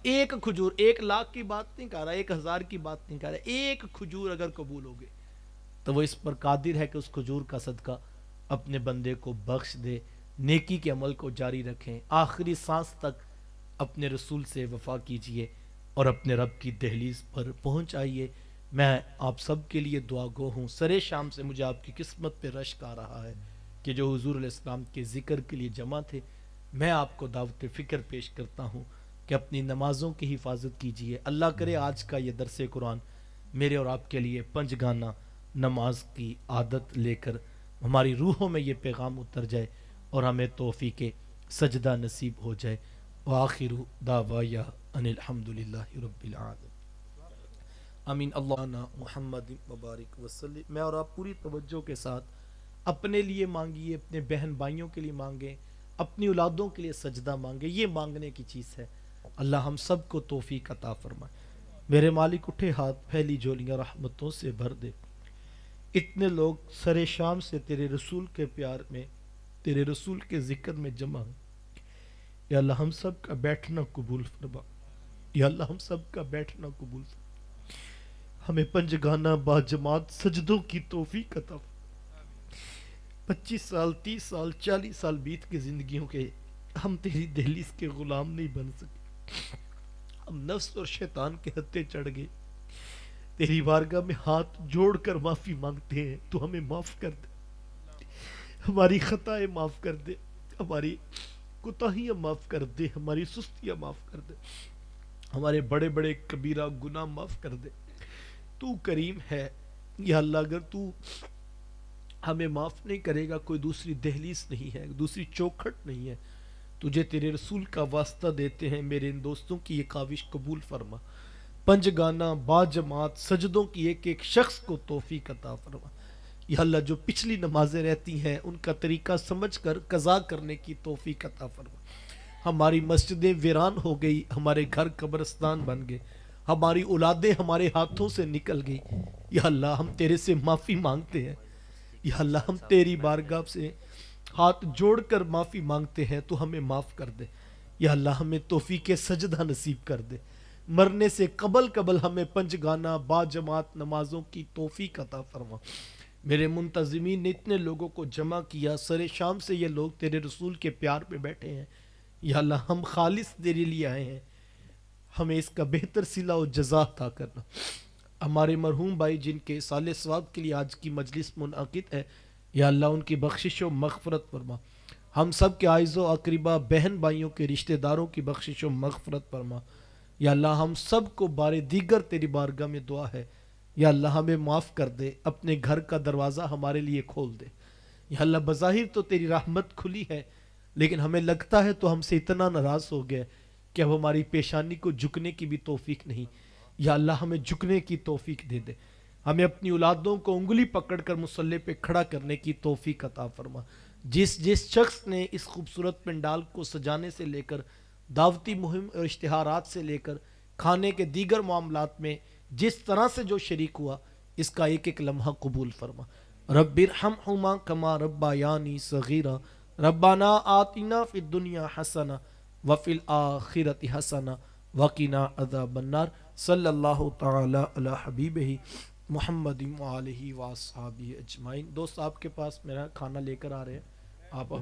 ایک کھجور، 1,00,000 کی بات نہیں کر رہا، 1,000 کی بات نہیں کر رہا، ایک کھجور اگر قبول ہوگے تو وہ اس پر قادر ہے کہ اس کھجور کا صدقہ اپنے بندے کو بخش دے. نیکی کے عمل کو جاری رکھیں، آخری سانس تک اپنے رسول سے وفا کیجئے اور اپنے رب کی دہلیز پر پہنچ آئیے. میں آپ سب کے لیے دعا گو ہوں. سرے شام سے مجھے آپ کی قسمت پہ رشک آ رہا ہے کہ جو حضور علیہ السلام کے ذکر کے لیے جمع تھے. میں آپ کو دعوت فکر پیش کرتا ہوں کہ اپنی نمازوں کی حفاظت کیجئے. اللہ کرے آج کا یہ درس قرآن میرے اور آپ کے لیے 5 گانا نماز کی عادت لے کر ہماری روحوں میں یہ پیغام اتر جائے اور ہمیں توفیق سجدہ نصیب ہو جائے. وآخر دعوایا ان الحمدللہ رب العالمین. آمین. اللہ محمد مبارک وسلم. میں اور آپ پوری توجہ کے ساتھ اپنے لیے مانگیے، اپنے بہن بھائیوں کے لیے مانگیں، اپنی اولادوں کے لیے سجدہ مانگیں. یہ مانگنے کی چیز ہے. اللہ ہم سب کو توفیق عطا فرمائے. میرے مالک اٹھے ہاتھ پھیلی جولیاں رحمتوں سے بھر دے. اتنے لوگ سر شام سے تیرے رسول کے پیار میں، تیرے رسول کے ذکر میں جمع ہیں. یا اللہ ہم سب کا بیٹھنا قبول فرما. یا اللہ ہم سب کا بیٹھنا قبول فرما. ہمیں 5 گانا با جماعت سجدوں کی توفیق عطا فرما. 25 سال 30 سال 40 سال بیت کے زندگیوں کے ہم تیری دہلیز کے غلام نہیں بن سکے. ہم نفس اور شیطان کے ہتھے چڑھ گئے. تیری بارگاہ میں ہاتھ جوڑ کر معافی مانگتے ہیں. تو ہمیں معاف کر دے، ہماری خطائیں معاف کر دے، ہماری کوتاہیاں معاف کر دے، ہماری سستیاں معاف کر دے، ہمارے بڑے بڑے کبیرہ گناہ معاف کر دے. تو کریم ہے یا اللہ. اگر تو ہمیں معاف نہیں کرے گا کوئی دوسری دہلیز نہیں ہے، دوسری چوکھٹ نہیں ہے. تجھے تیرے رسول کا واسطہ دیتے ہیں. میرے ان دوستوں کی یہ کاوش قبول فرما. 5 گانا با جماعت سجدوں کی ایک ایک شخص کو توفیق عطا فرما. یا اللہ جو پچھلی نمازیں رہتی ہیں ان کا طریقہ سمجھ کر قضا کرنے کی توفیق عطا فرما. ہماری مسجدیں ویران ہو گئی، ہمارے گھر قبرستان بن گئے، ہماری اولادیں ہمارے ہاتھوں سے نکل گئی. یا اللہ ہم تیرے سے معافی مانگتے ہیں. یا اللہ ہم تیری بارگاہ سے ہاتھ جوڑ کر معافی مانگتے ہیں. تو ہمیں معاف کر دے. یا اللہ ہمیں توفیق سجدہ نصیب کر دے. مرنے سے قبل ہمیں 5 گانا با جماعت نمازوں کی توفیق عطا فرما. میرے منتظمین نے اتنے لوگوں کو جمع کیا. سر شام سے یہ لوگ تیرے رسول کے پیار پہ بیٹھے ہیں. یا اللہ ہم خالص تیرے لیے آئے ہیں. ہمیں اس کا بہتر صلہ و جزا عطا کرنا. ہمارے مرحوم بھائی جن کے سال ثواب کے لیے آج کی مجلس منعقد ہے، یا اللہ ان کی بخشش و مغفرت فرما. ہم سب کے اعزاء و اقربا بہن بھائیوں کے رشتہ داروں کی بخشش و مغفرت فرما. یا اللہ ہم سب کو بار دیگر تیری بارگاہ میں دعا ہے. یا اللہ ہمیں معاف کر دے، اپنے گھر کا دروازہ ہمارے لیے کھول دے. یا اللہ بظاہر تو تیری رحمت کھلی ہے، لیکن ہمیں لگتا ہے تو ہم سے اتنا ناراض ہو گیا کہ اب ہماری پیشانی کو جھکنے کی بھی توفیق نہیں. یا اللہ ہمیں جھکنے کی توفیق دے دے. ہمیں اپنی اولادوں کو انگلی پکڑ کر مصلی پہ کھڑا کرنے کی توفیق عطا فرما. جس شخص نے اس خوبصورت پنڈال کو سجانے سے لے کر دعوتی مہم اور اشتہارات سے لے کر کھانے کے دیگر معاملات میں جس طرح سے جو شریک ہوا، اس کا ایک ایک لمحہ قبول فرما. رب ارحمہما کما ربیانی صغیرا. ربنا آتنا فی الدنیا حسنہ وفی الآخرۃ حسنہ وقنا عذاب النار. صلی اللہ تعالی علی حبیبہ محمد وآلہ واصحابہ اجمعین. دوست آپ کے پاس میرا کھانا لے کر آ رہے ہیں. آپ